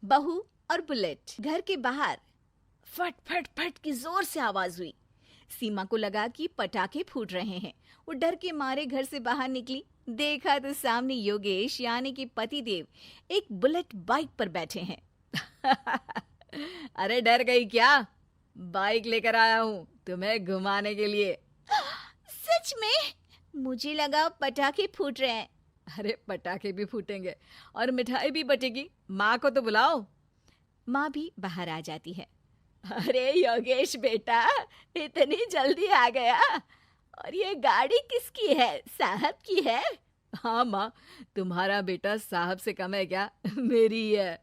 बहू और बुलेट। घर के बाहर फट फट फट की जोर से आवाज हुई। सीमा को लगा कि पटाखे फूट रहे हैं। वो डर के मारे घर से बाहर निकली। देखा तो सामने योगेश यानी कि पतिदेव एक बुलेट बाइक पर बैठे हैं। अरे डर गई क्या? बाइक लेकर आया हूँ तुम्हें घुमाने के लिए। सच में? मुझे लगा पटाखे फूट रहे हैं। अरे पटाखे भी फूटेंगे और मिठाई भी बटेगी। माँ को तो बुलाओ। माँ भी बाहर आ जाती है। अरे योगेश बेटा, इतनी जल्दी आ गया? और ये गाड़ी किसकी है? साहब की है? हाँ माँ, तुम्हारा बेटा साहब से कम है क्या? मेरी ही है।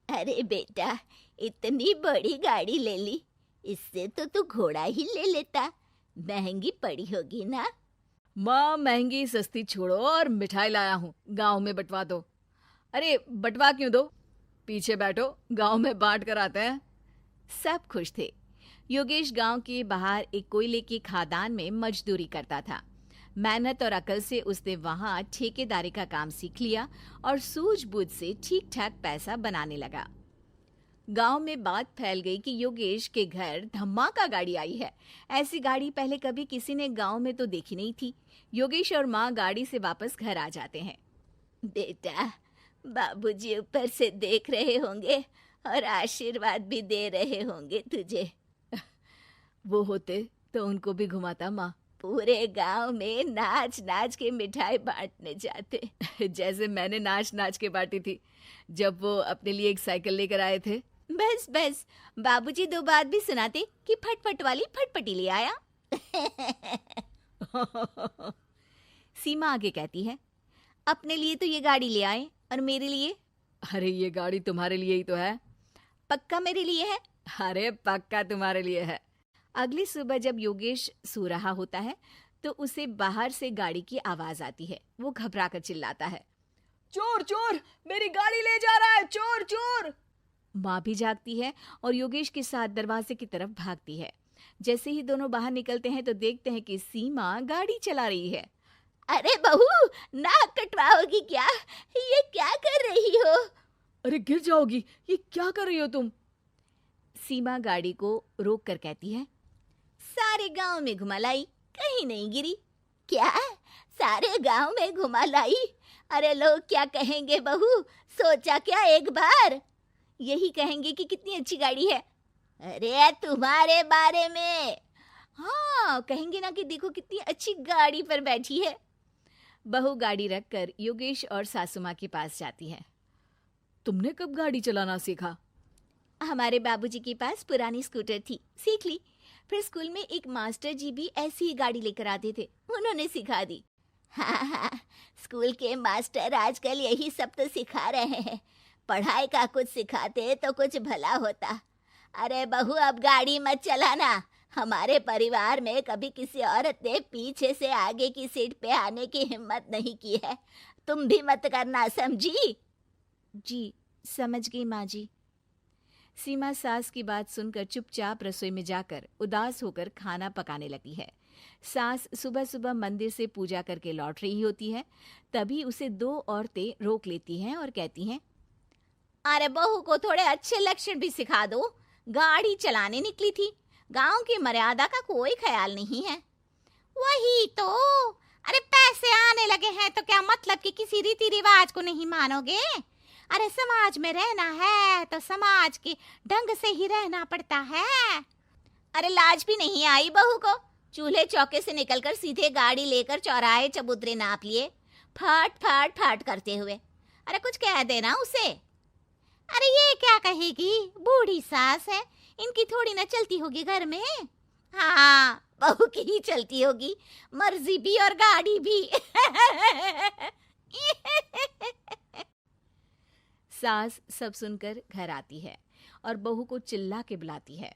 अरे बेटा, इतनी बड़ी गाड़ी ले ली, इससे तो तू घोड़ा ही ले लेता। महंगी पड़ी होगी ना? माँ महंगी सस्ती छोड़ो और मिठाई लाया हूँ, गांव में बंटवा दो। अरे बंटवा क्यों दो? पीछे बैठो, गांव में बांट कर आते हैं। सब खुश थे। योगेश गांव के बाहर एक कोयले की खदान में मजदूरी करता था। मेहनत और अकल से उसने वहां ठेकेदारी का काम सीख लिया और सूझबूझ से ठीक ठाक पैसा बनाने लगा। गांव में बात फैल गई कि योगेश के घर धमाका गाड़ी आई है। ऐसी गाड़ी पहले कभी किसी ने गांव में तो देखी नहीं थी। योगेश और माँ गाड़ी से वापस घर आ जाते हैं। बेटा, बाबूजी ऊपर से देख रहे होंगे और आशीर्वाद भी दे रहे होंगे तुझे। वो होते तो उनको भी घुमाता माँ। पूरे गांव में नाच नाच के मिठाई बांटने जाते। जैसे मैंने नाच नाच के बांटी थी जब वो अपने लिए एक साइकिल लेकर आए थे। बस बस, बाबूजी दो बात भी सुनाते कि फटफट वाली फटफटी ले आया। सीमा आगे कहती है, अपने लिए तो ये गाड़ी ले आए और मेरे लिए? अरे ये गाड़ी तुम्हारे लिए ही तो है। पक्का मेरे लिए है? अरे पक्का तुम्हारे लिए है। अगली सुबह जब योगेश सो रहा होता है तो उसे बाहर से गाड़ी की आवाज आती है। वो घबरा कर चिल्लाता है, चोर चोर, मेरी गाड़ी ले जा रहा है, चोर चोर। माँ भी जागती है और योगेश के साथ दरवाजे की तरफ भागती है। जैसे ही दोनों बाहर निकलते हैं तो देखते हैं कि सीमा गाड़ी चला रही है। अरे बहू, नाक कटवाओगी क्या? ये क्या कर रही हो? अरे गिर जाओगी, ये क्या कर रही हो तुम? सीमा गाड़ी को रोक कर कहती है, सारे गांव में घुमा लाई, कहीं नहीं गिरी। क्या? सारे गांव में घुमा लाई? अरे लोग क्या कहेंगे बहू? सोचा क्या एक बार? यही कहेंगे कि कितनी अच्छी गाड़ी है। अरे तुम्हारे बारे में। हाँ कहेंगे ना कि देखो कितनी अच्छी गाड़ी पर बैठी है। बहू गाड़ी रखकर योगेश और सासू माँ के पास जाती है। तुमने कब गाड़ी चलाना सीखा? हमारे बाबूजी के पास पुरानी स्कूटर थी, सीख ली। फिर स्कूल में एक मास्टर जी भी ऐसी ही गाड़ी लेकर आते थे, उन्होंने सिखा दी। हाँ हाँ, स्कूल के मास्टर आजकल यही सब तो सिखा रहे हैं। पढ़ाई का कुछ सिखाते तो कुछ भला होता। अरे बहू, अब गाड़ी मत चलाना। हमारे परिवार में कभी किसी औरत ने पीछे से आगे की सीट पे आने की हिम्मत नहीं की है। तुम भी मत करना, समझी? जी समझ गई माँ जी। सीमा सास की बात सुनकर चुपचाप रसोई में जाकर उदास होकर खाना पकाने लगती है। सास सुबह सुबह मंदिर से पूजा करके लौट रही होती है। तभी उसे दो औरतें रोक लेती हैं और कहती हैं, अरे बहू को थोड़े अच्छे लक्षण भी सिखा दो। गाड़ी चलाने निकली थी, गांव की मर्यादा का कोई ख्याल नहीं है। वही तो। अरे पैसे आने लगे हैं तो क्या मतलब कि किसी रीति रिवाज को नहीं मानोगे? अरे समाज में रहना है तो समाज के ढंग से ही रहना पड़ता है। अरे लाज भी नहीं आई बहू को? चूल्हे चौके से निकलकर सीधे गाड़ी लेकर चौराहे चबूतरे नाप लिए, फट फट फट करते हुए। अरे कुछ कह देना उसे। अरे ये क्या कहेगी, बूढ़ी सास है, इनकी थोड़ी ना चलती होगी घर में। हाँ, बहू की ही चलती होगी, मर्जी भी और गाड़ी भी। सास सब सुनकर घर आती है और बहू को चिल्ला के बुलाती है,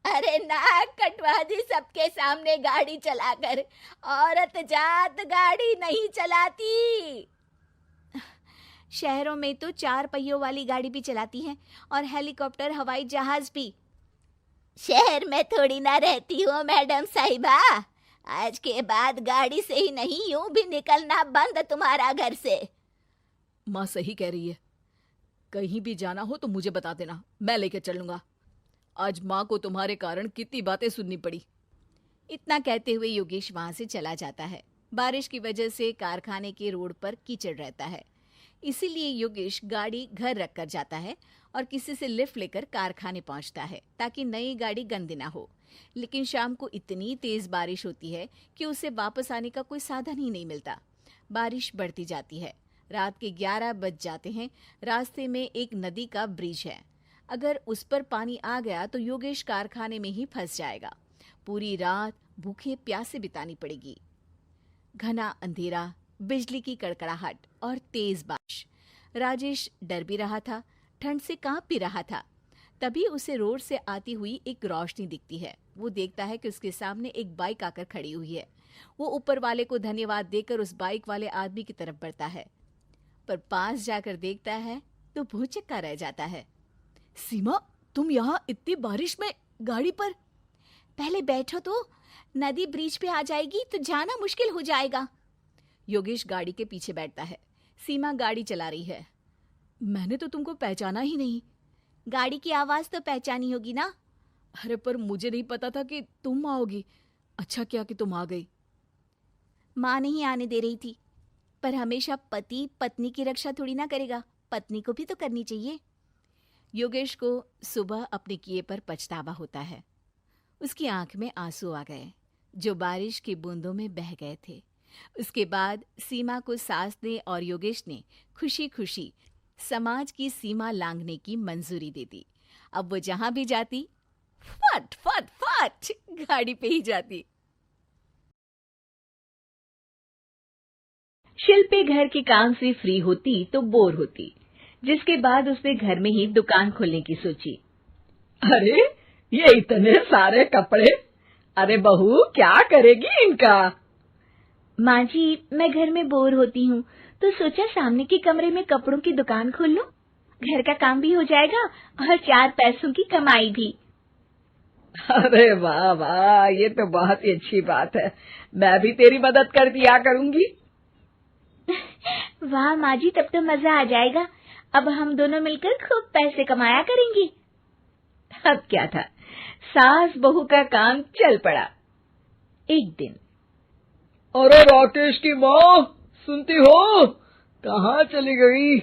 अरे नाक कटवा दी सबके सामने गाड़ी चलाकर। औरत जात गाड़ी नहीं चलाती। शहरों में तो 4 पहियों वाली गाड़ी भी चलाती हैं और हेलीकॉप्टर, हवाई जहाज भी। शहर में थोड़ी ना रहती हो मैडम साहिबा। आज के बाद गाड़ी से ही नहीं, यूं भी निकलना बंद तुम्हारा घर से। माँ सही कह रही है, कहीं भी जाना हो तो मुझे बता देना, मैं लेकर चलूंगा। आज माँ को तुम्हारे कारण कितनी बातें सुननी पड़ी। इतना कहते हुए योगेश वहां से चला जाता है। बारिश की वजह से कारखाने के रोड पर कीचड़ रहता है, इसीलिए योगेश गाड़ी घर रख कर जाता है और किसी से लिफ्ट लेकर कारखाने पहुंचता है ताकि नई गाड़ी गंदी ना हो। लेकिन शाम को इतनी तेज बारिश होती है कि उसे वापस आने का कोई साधन ही नहीं मिलता। बारिश बढ़ती जाती है, रात के 11 बज जाते हैं। रास्ते में एक नदी का ब्रिज है, अगर उस पर पानी आ गया तो योगेश कारखाने में ही फंस जाएगा। पूरी रात भूखे प्यासे बितानी पड़ेगी। घना अंधेरा, बिजली की कड़कड़ाहट और तेज बारिश। राजेश डर भी रहा था, ठंड से कांप भी रहा था। तभी उसे रोड से आती हुई एक रोशनी दिखती है। वो देखता है कि उसके सामने एक बाइक आकर खड़ी हुई है। वो ऊपर वाले को धन्यवाद देकर उस बाइक वाले आदमी की तरफ बढ़ता है, पर पास जाकर देखता है तो भौचक्का रह जाता है। सीमा, तुम यहाँ इतनी बारिश में गाड़ी पर? पहले बैठो तो, नदी ब्रिज पे आ जाएगी तो जाना मुश्किल हो जाएगा। योगेश गाड़ी के पीछे बैठता है। सीमा गाड़ी चला रही है। मैंने तो तुमको पहचाना ही नहीं। गाड़ी की आवाज तो पहचानी होगी ना। अरे पर मुझे नहीं पता था कि तुम आओगी। अच्छा किया कि तुम आ गई। माँ नहीं आने दे रही थी, पर हमेशा पति पत्नी की रक्षा थोड़ी ना करेगा, पत्नी को भी तो करनी चाहिए। योगेश को सुबह अपने किए पर पछतावा होता है। उसकी आंख में आंसू आ गए जो बारिश की बूंदों में बह गए थे। उसके बाद सीमा को सास ने और योगेश ने खुशी खुशी समाज की सीमा लांघने की मंजूरी दे दी। अब वो जहां भी जाती फट फट फट गाड़ी पे ही जाती। शिल्पी घर के काम से फ्री होती तो बोर होती, जिसके बाद उसने घर में ही दुकान खोलने की सोची। अरे ये इतने सारे कपड़े, अरे बहू क्या करेगी इनका? माँ जी, मैं घर में बोर होती हूँ तो सोचा सामने के कमरे में कपड़ों की दुकान खोल लूं। घर का काम भी हो जाएगा और 4 पैसों की कमाई भी। अरे वाह वाह, ये तो बहुत ही अच्छी बात है। मैं भी तेरी मदद कर दिया करूंगी। वाह माँ जी, तब तो मजा आ जाएगा। अब हम दोनों मिलकर खूब पैसे कमाया करेंगे। अब क्या था, सास बहू का काम चल पड़ा। एक दिन, अरे राकेश की माँ, सुनती हो? कहाँ चली गई?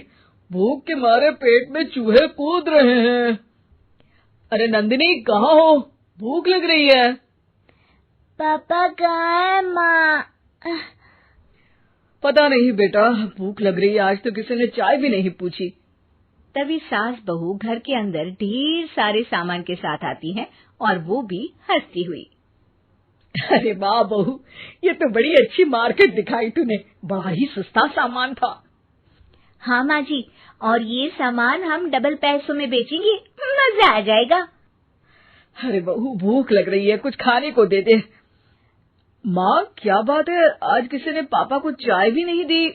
भूख के मारे पेट में चूहे कूद रहे हैं। अरे नंदिनी, कहाँ हो? भूख लग रही है। पापा कहाँ है माँ? पता नहीं बेटा, भूख लग रही है। आज तो किसी ने चाय भी नहीं पूछी। तभी सास बहू घर के अंदर ढेर सारे सामान के साथ आती हैं और वो भी हंसती हुई। अरे वाह बहू, ये तो बड़ी अच्छी मार्केट दिखाई तूने। बड़ा ही सस्ता सामान था। हाँ माँ जी, और ये सामान हम डबल पैसों में बेचेंगे, मजा आ जाएगा। अरे बहू, भूख लग रही है, कुछ खाने को दे दे। माँ क्या बात है, आज किसी ने पापा को चाय भी नहीं दी?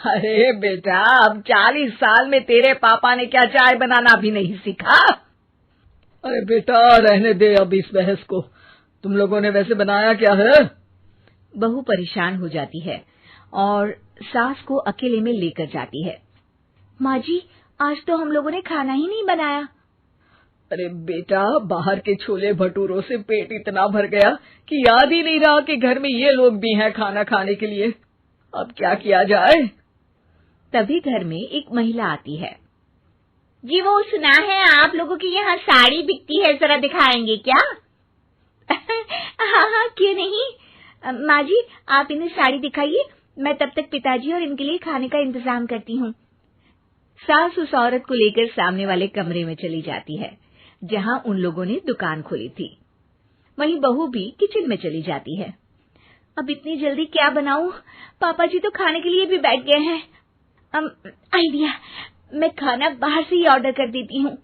अरे बेटा, अब 40 साल में तेरे पापा ने क्या चाय बनाना भी नहीं सीखा? अरे बेटा रहने दे अब इस बहस को। तुम लोगों ने वैसे बनाया क्या है? बहू परेशान हो जाती है और सास को अकेले में लेकर जाती है। माँ जी, आज तो हम लोगों ने खाना ही नहीं बनाया। अरे बेटा, बाहर के छोले भटूरों से पेट इतना भर गया कि याद ही नहीं रहा कि घर में ये लोग भी हैं खाना खाने के लिए। अब क्या किया जाए? तभी घर में एक महिला आती है। जी वो सुना है आप लोगों की यहाँ साड़ी बिकती है, जरा दिखाएंगे क्या? हाँ हाँ, क्यों नहीं। माँ जी, आप इन्हें साड़ी दिखाइए, मैं तब तक पिताजी और इनके लिए खाने का इंतजाम करती हूँ। सास उस औरत को लेकर सामने वाले कमरे में चली जाती है जहाँ उन लोगों ने दुकान खोली थी। वहीं बहू भी किचन में चली जाती है। अब इतनी जल्दी क्या बनाऊं? पापा जी तो खाने के लिए भी बैठ गए हैं। आइडिया, मैं खाना बाहर से ही ऑर्डर कर देती हूँ।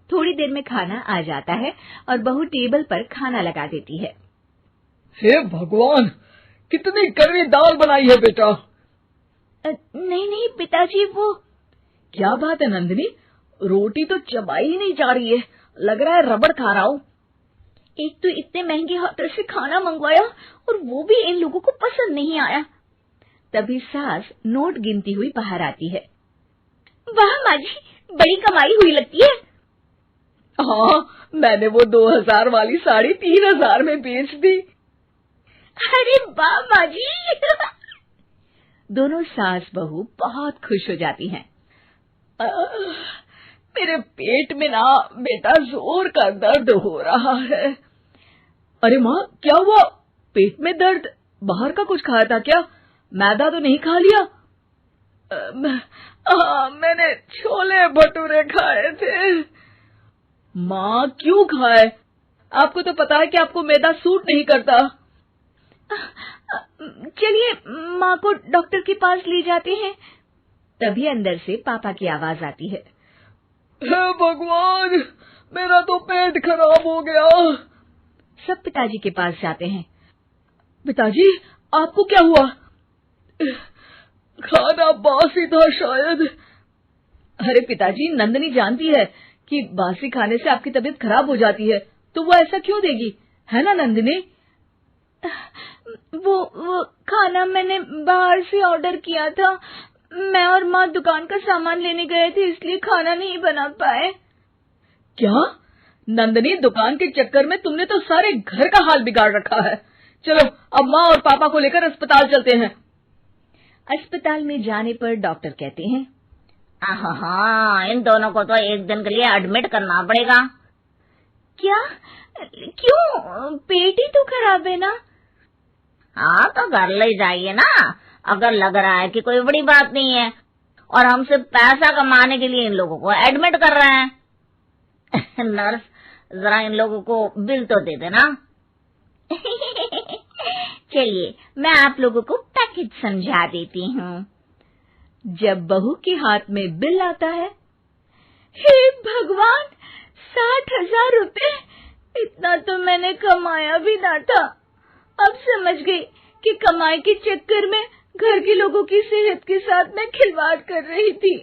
थोड़ी देर में खाना आ जाता है और बहू टेबल पर खाना लगा देती है। हे भगवान, कितनी कड़वी दाल बनाई है बेटा। नहीं नहीं पिताजी, वो क्या बात है नंदिनी, रोटी तो चबाई ही नहीं जा रही है, लग रहा है रबड़ खा रहा हूँ। एक तो इतने महंगे होटल से खाना मंगवाया और वो भी इन लोगों को पसंद नहीं आया। तभी सास नोट गिनती हुई बाहर आती है। वाह माँ जी, बड़ी कमाई हुई लगती है। हाँ, मैंने वो 2000 वाली साड़ी 3000 में बेच दी। अरे वाह माँ जी। दोनों सास बहू बहुत खुश हो जाती हैं। मेरे पेट में ना बेटा जोर का दर्द हो रहा है। अरे माँ, क्या हुआ? पेट में दर्द? बाहर का कुछ खाया था क्या? मैदा तो नहीं खा लिया? मैंने छोले भटूरे खाए थे। माँ, क्यों खाए? आपको तो पता है कि आपको मैदा सूट नहीं करता। चलिए माँ को डॉक्टर के पास ले जाते हैं। तभी अंदर से पापा की आवाज आती है। हे भगवान, मेरा तो पेट खराब हो गया। सब पिताजी के पास जाते हैं। पिताजी, आपको क्या हुआ? खाना बासी था शायद। अरे पिताजी, नंदनी जानती है कि बासी खाने से आपकी तबीयत खराब हो जाती है, तो वो ऐसा क्यों देगी, है ना नंदिनी? वो खाना मैंने बाहर से ऑर्डर किया था। मैं और माँ दुकान का सामान लेने गए थे, इसलिए खाना नहीं बना पाए। क्या नंदनी, दुकान के चक्कर में तुमने तो सारे घर का हाल बिगाड़ रखा है। चलो अब माँ और पापा को लेकर अस्पताल चलते हैं। अस्पताल में जाने पर डॉक्टर कहते हैं, हाँ, इन दोनों को तो एक दिन के लिए एडमिट करना पड़ेगा। क्या? क्यों? पेट ही तो खराब है ना। हाँ, तो घर ले जाइए ना, अगर लग रहा है कि कोई बड़ी बात नहीं है और हम सिर्फ पैसा कमाने के लिए इन लोगों को एडमिट कर रहे हैं। नर्स, जरा इन लोगों को बिल तो दे देना। चलिए मैं आप लोगों को पैकेज समझा देती हूँ। जब बहू के हाथ में बिल आता है, हे भगवान, 60,000 रुपए! इतना तो मैंने कमाया भी ना था। अब समझ गई कि कमाई के चक्कर में घर के लोगों की सेहत के साथ मैं खिलवाड़ कर रही थी।